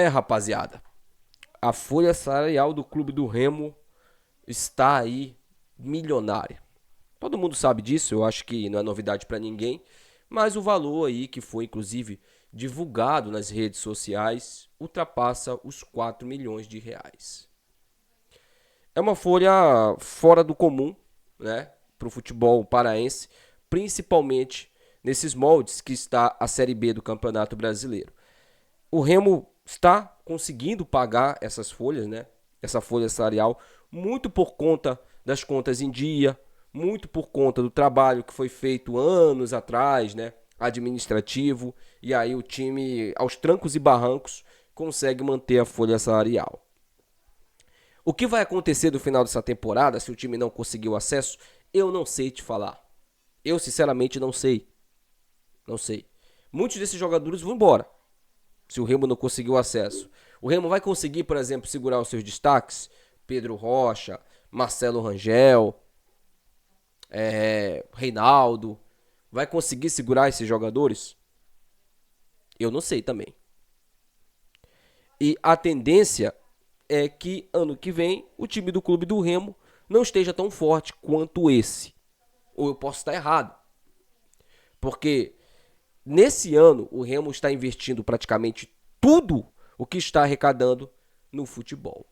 Rapaziada, a folha salarial do Clube do Remo está aí milionária. Todo mundo sabe disso, eu acho que não é novidade para ninguém, mas o valor aí que foi inclusive divulgado nas redes sociais ultrapassa os 4 milhões de reais. É uma folha fora do comum, né, para o futebol paraense, principalmente nesses moldes que está a Série B do Campeonato Brasileiro. O Remo está conseguindo pagar essas folhas, né? Essa folha salarial, muito por conta das contas em dia, muito por conta do trabalho que foi feito anos atrás, né? Administrativo, e aí o time, aos trancos e barrancos, consegue manter a folha salarial. O que vai acontecer no final dessa temporada, se o time não conseguir o acesso, eu não sei te falar. Eu, sinceramente, não sei. Não sei. Muitos desses jogadores vão embora se o Remo não conseguir o acesso. O Remo vai conseguir, por exemplo, segurar os seus destaques? Pedro Rocha, Marcelo Rangel, Reinaldo. Vai conseguir segurar esses jogadores? Eu não sei também. E a tendência é que ano que vem o time do Clube do Remo não esteja tão forte quanto esse. Ou eu posso estar errado. Porque nesse ano o Remo está investindo praticamente tudo o que está arrecadando no futebol.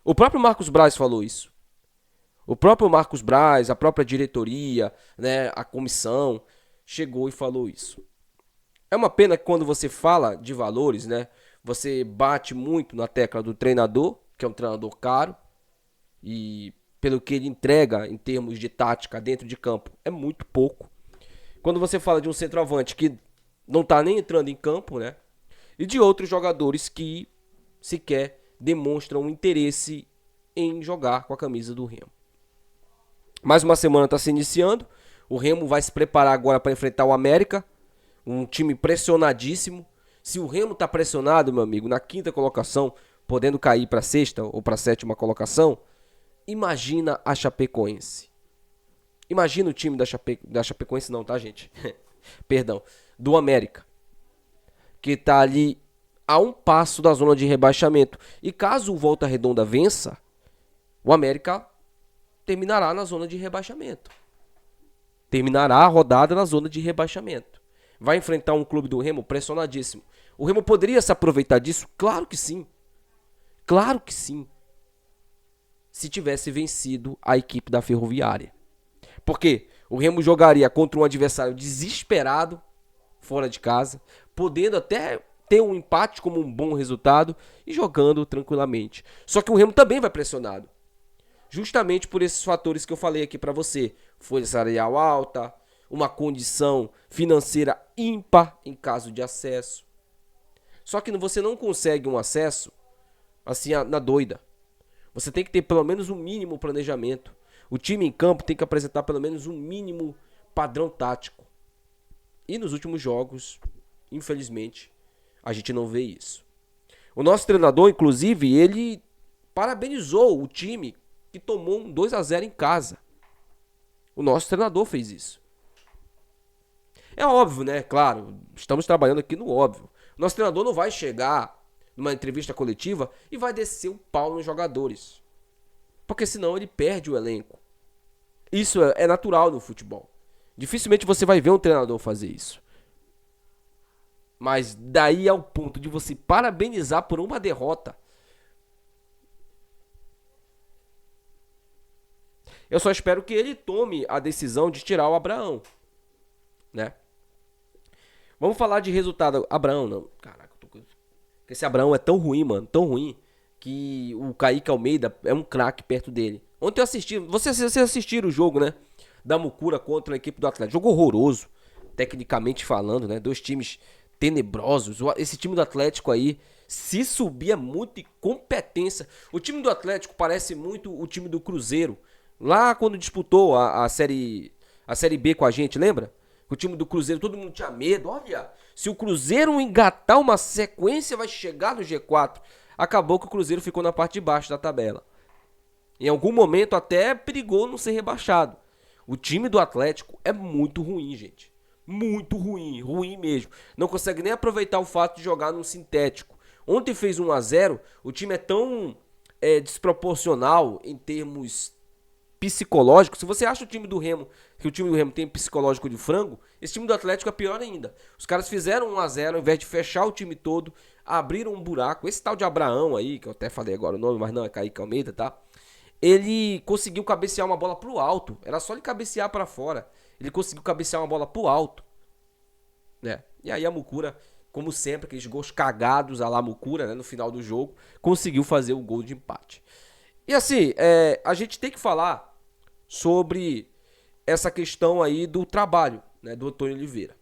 O próprio Marcos Braz falou isso. O próprio Marcos Braz, a própria diretoria, né, a comissão, chegou e falou isso. É uma pena que quando você fala de valores, né, você bate muito na tecla do treinador, que é um treinador caro, e pelo que ele entrega em termos de tática dentro de campo, é muito pouco. Quando você fala de um centroavante que não está nem entrando em campo, né, e de outros jogadores que sequer demonstram interesse em jogar com a camisa do Remo. Mais uma semana está se iniciando. O Remo vai se preparar agora para enfrentar o América, um time pressionadíssimo. Se o Remo está pressionado, meu amigo, na quinta colocação, podendo cair para a sexta ou para a sétima colocação, imagina a Chapecoense. Imagina o time da Chapecoense não, tá, gente? Perdão, do América, que está ali a um passo da zona de rebaixamento. E caso o Volta Redonda vença, o América terminará na zona de rebaixamento. Terminará a rodada na zona de rebaixamento. Vai enfrentar um clube do Remo pressionadíssimo. O Remo poderia se aproveitar disso? Claro que sim. Claro que sim. Se tivesse vencido a equipe da Ferroviária. Porque o Remo jogaria contra um adversário desesperado, fora de casa, podendo até ter um empate como um bom resultado e jogando tranquilamente. Só que o Remo também vai pressionado. Justamente por esses fatores que eu falei aqui para você. Folha salarial alta, uma condição financeira ímpar em caso de acesso. Só que você não consegue um acesso assim na doida. Você tem que ter pelo menos um mínimo planejamento. O time em campo tem que apresentar pelo menos um mínimo padrão tático. E nos últimos jogos, infelizmente, a gente não vê isso. O nosso treinador, inclusive, ele parabenizou o time que tomou um 2-0 em casa. O nosso treinador fez isso. É óbvio, né? Claro, estamos trabalhando aqui no óbvio. Nosso treinador não vai chegar numa entrevista coletiva e vai descer o pau nos jogadores. Porque senão ele perde o elenco. Isso é natural no futebol. Dificilmente você vai ver um treinador fazer isso. Mas daí ao ponto de você parabenizar por uma derrota. Eu só espero que ele tome a decisão de tirar o Abraão, né? Vamos falar de resultado. Abraão, não. Caraca, esse Abraão é tão ruim, mano. Tão ruim. Que o Kaique Almeida é um craque perto dele. Ontem eu assisti. Vocês assistiram o jogo, né? Da Mucura contra a equipe do Atlético. Jogo horroroso. Tecnicamente falando, né? Dois times tenebrosos. Esse time do Atlético aí, se subir, é muita incompetência. O time do Atlético parece muito o time do Cruzeiro. Lá quando disputou a série B com a gente, lembra? O time do Cruzeiro, todo mundo tinha medo. Olha, se o Cruzeiro engatar uma sequência, vai chegar no G4. Acabou que o Cruzeiro ficou na parte de baixo da tabela. Em algum momento até perigou não ser rebaixado. O time do Atlético é muito ruim, gente. Muito ruim, ruim mesmo. Não consegue nem aproveitar o fato de jogar num sintético. Ontem fez 1-0, o time é tão desproporcional em termos psicológicos. Se você acha o time do Remo, que o time do Remo tem psicológico de frango, esse time do Atlético é pior ainda. Os caras fizeram 1-0, ao invés de fechar o time todo, abriram um buraco. Esse tal de Abraão aí, que eu até falei agora o nome, mas não, é Kaique Almeida, tá? Ele conseguiu cabecear uma bola pro alto. Era só ele cabecear para fora. Ele conseguiu cabecear uma bola pro alto, né? E aí a Mucura, como sempre, aqueles gols cagados a lá Mucura, né, no final do jogo, conseguiu fazer o gol de empate. E assim, a gente tem que falar sobre essa questão aí do trabalho, né, do Antônio Oliveira.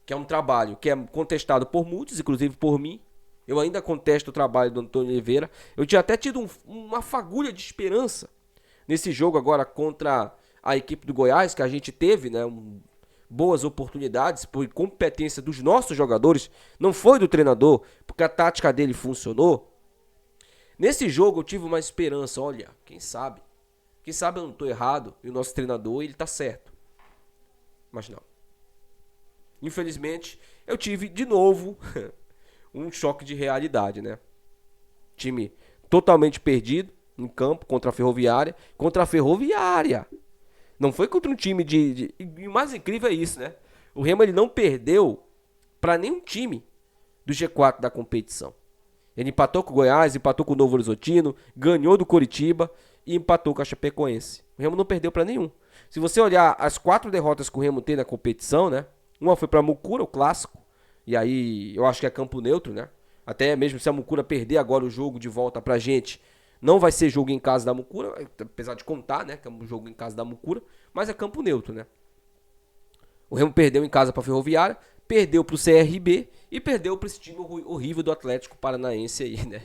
Que é um trabalho que é contestado por muitos, inclusive por mim. Eu ainda contesto o trabalho do Antônio Oliveira. Eu tinha até tido uma fagulha de esperança nesse jogo agora contra a equipe do Goiás, que a gente teve, né, boas oportunidades por competência dos nossos jogadores, não foi do treinador, porque a tática dele funcionou. Nesse jogo eu tive uma esperança, olha, quem sabe eu não estou errado e o nosso treinador ele tá certo. Mas não. Infelizmente, eu tive de novo um choque de realidade, né? Time totalmente perdido em campo contra a Ferroviária. Contra a Ferroviária. Não foi contra um time E o mais incrível é isso, né? O Remo ele não perdeu para nenhum time do G4 da competição. Ele empatou com o Goiás, empatou com o Novo Horizontino, ganhou do Coritiba e empatou com a Chapecoense. O Remo não perdeu para nenhum. Se você olhar as 4 derrotas que o Remo tem na competição, né? Uma foi para Mucura, o clássico. E aí eu acho que é campo neutro, né? Até mesmo se a Mucura perder agora o jogo de volta pra gente, não vai ser jogo em casa da Mucura, apesar de contar, né? Que é um jogo em casa da Mucura, mas é campo neutro, né? O Remo perdeu em casa pra Ferroviária, perdeu pro CRB e perdeu pra esse time horrível do Atlético Paranaense aí, né?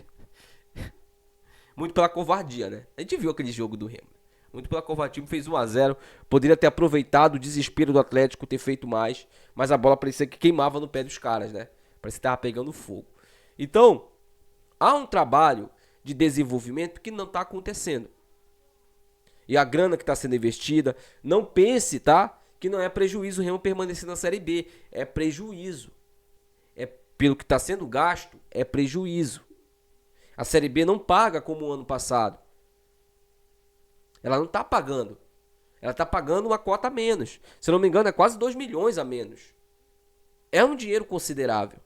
Muito pela covardia, né? A gente viu aquele jogo do Remo. Muito pela covardia, o time fez 1-0. Poderia ter aproveitado o desespero do Atlético, ter feito mais. Mas a bola parecia que queimava no pé dos caras, né? Parecia que tava pegando fogo. Então, há um trabalho de desenvolvimento que não está acontecendo. E a grana que está sendo investida, não pense, tá? Que não é prejuízo o Remo permanecer na Série B. É prejuízo. É pelo que está sendo gasto, é prejuízo. A Série B não paga como o ano passado. Ela não está pagando. Ela está pagando uma cota a menos. Se eu não me engano, é quase 2 milhões a menos. É um dinheiro considerável.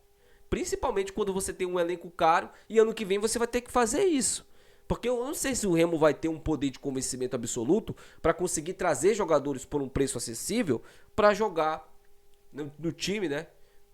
Principalmente quando você tem um elenco caro e ano que vem você vai ter que fazer isso. Porque eu não sei se o Remo vai ter um poder de convencimento absoluto para conseguir trazer jogadores por um preço acessível para jogar no time, né?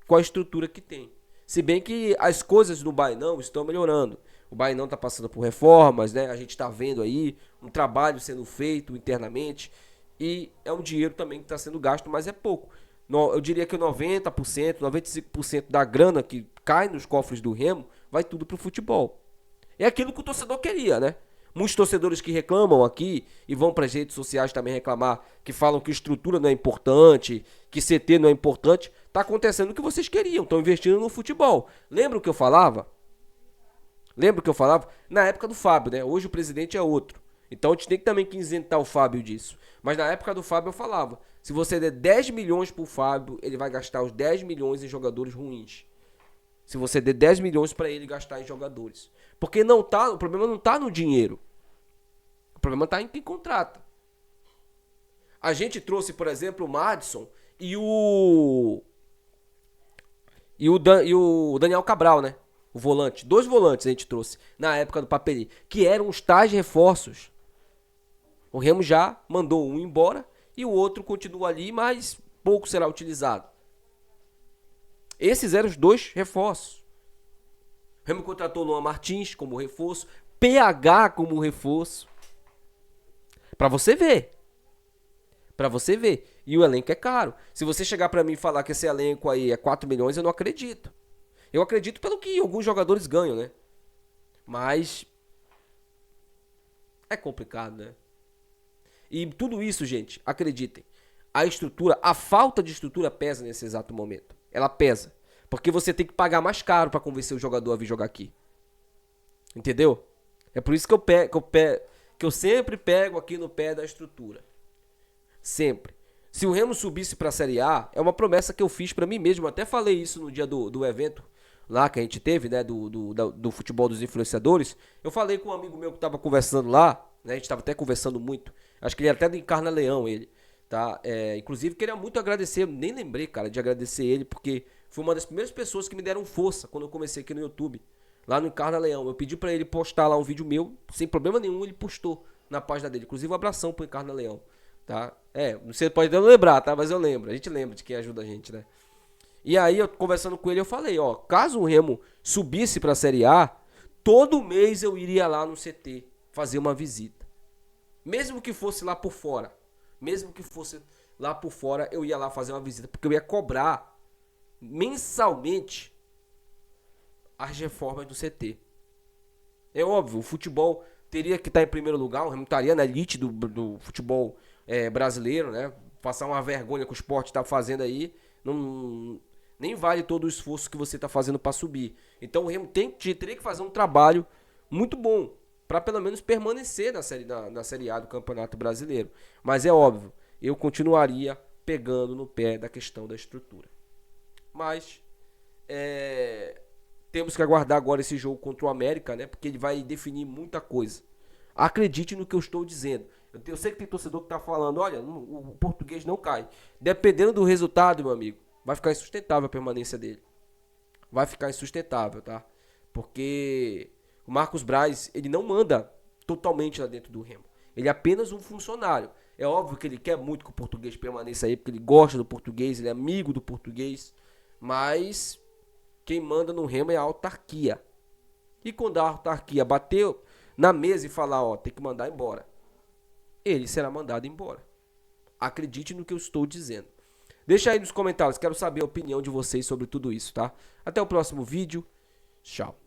Com a estrutura que tem. Se bem que as coisas no Bainão estão melhorando. O Bainão está passando por reformas, né? A gente está vendo aí um trabalho sendo feito internamente. E é um dinheiro também que está sendo gasto, mas é pouco. Eu diria que 90%, 95% da grana que cai nos cofres do Remo vai tudo pro futebol. É aquilo que o torcedor queria, né? Muitos torcedores que reclamam aqui e vão para as redes sociais também reclamar, que falam que estrutura não é importante, que CT não é importante. Tá acontecendo o que vocês queriam, estão investindo no futebol. Lembra o que eu falava? Na época do Fábio, né? Hoje o presidente é outro. Então a gente tem que também que isentar o Fábio disso. Mas na época do Fábio eu falava, se você der 10 milhões pro Fábio, ele vai gastar os 10 milhões em jogadores ruins. Se você der 10 milhões para ele gastar em jogadores. Porque não tá, o problema não tá no dinheiro. O problema tá em quem contrata. A gente trouxe, por exemplo, o Madison e o Daniel Cabral, né? O volante. 2 volantes a gente trouxe na época do Papeli, que eram os tais reforços. O Remo já mandou um embora e o outro continua ali, mas pouco será utilizado. Esses eram os 2 reforços. O Remo contratou Luan Martins como reforço, PH como reforço. Pra você ver. E o elenco é caro. Se você chegar pra mim e falar que esse elenco aí é 4 milhões, eu não acredito. Eu acredito pelo que alguns jogadores ganham, né? Mas é complicado, né? E tudo isso, gente, acreditem. A falta de estrutura pesa nesse exato momento. Ela pesa. Porque você tem que pagar mais caro para convencer o jogador a vir jogar aqui. Entendeu? É por isso que eu sempre pego aqui no pé da estrutura. Sempre. Se o Remo subisse para a Série A, é uma promessa que eu fiz para mim mesmo. Eu até falei isso no dia do evento lá que a gente teve, né, do futebol dos influenciadores, eu falei com um amigo meu que tava conversando lá, né, a gente tava até conversando muito, acho que ele é até do Encarna Leão, ele, tá? Inclusive, queria muito agradecer, eu nem lembrei, cara, de agradecer ele, porque foi uma das primeiras pessoas que me deram força quando eu comecei aqui no YouTube, lá no Encarna Leão. Eu pedi pra ele postar lá um vídeo meu, sem problema nenhum, ele postou na página dele. Inclusive, um abração pro Encarna Leão, tá? Você pode não lembrar, tá? Mas eu lembro, a gente lembra de quem ajuda a gente, né? E aí, eu conversando com ele, eu falei, ó, caso o Remo subisse pra Série A, todo mês eu iria lá no CT fazer uma visita. Mesmo que fosse lá por fora. Mesmo que fosse lá por fora, eu ia lá fazer uma visita, porque eu ia cobrar mensalmente as reformas do CT. É óbvio, o futebol teria que estar em primeiro lugar, o Remo estaria na elite do futebol brasileiro, né? Passar uma vergonha que o esporte está fazendo aí, não, nem vale todo o esforço que você está fazendo para subir. Então o Remo teria que fazer um trabalho muito bom para pelo menos permanecer na série A do Campeonato Brasileiro. Mas é óbvio, eu continuaria pegando no pé da questão da estrutura. Mas temos que aguardar agora esse jogo contra o América, né? Porque ele vai definir muita coisa. Acredite no que eu estou dizendo. Eu sei que tem torcedor que está falando, olha, o português não cai. Dependendo do resultado, meu amigo, vai ficar insustentável a permanência dele. Vai ficar insustentável, tá? Porque o Marcos Braz, ele não manda totalmente lá dentro do Remo. Ele é apenas um funcionário. É óbvio que ele quer muito que o português permaneça aí, porque ele gosta do português, ele é amigo do português. Mas quem manda no Remo é a autarquia. E quando a autarquia bateu na mesa e falar, ó, tem que mandar embora, ele será mandado embora. Acredite no que eu estou dizendo. Deixa aí nos comentários, quero saber a opinião de vocês sobre tudo isso, tá? Até o próximo vídeo. Tchau.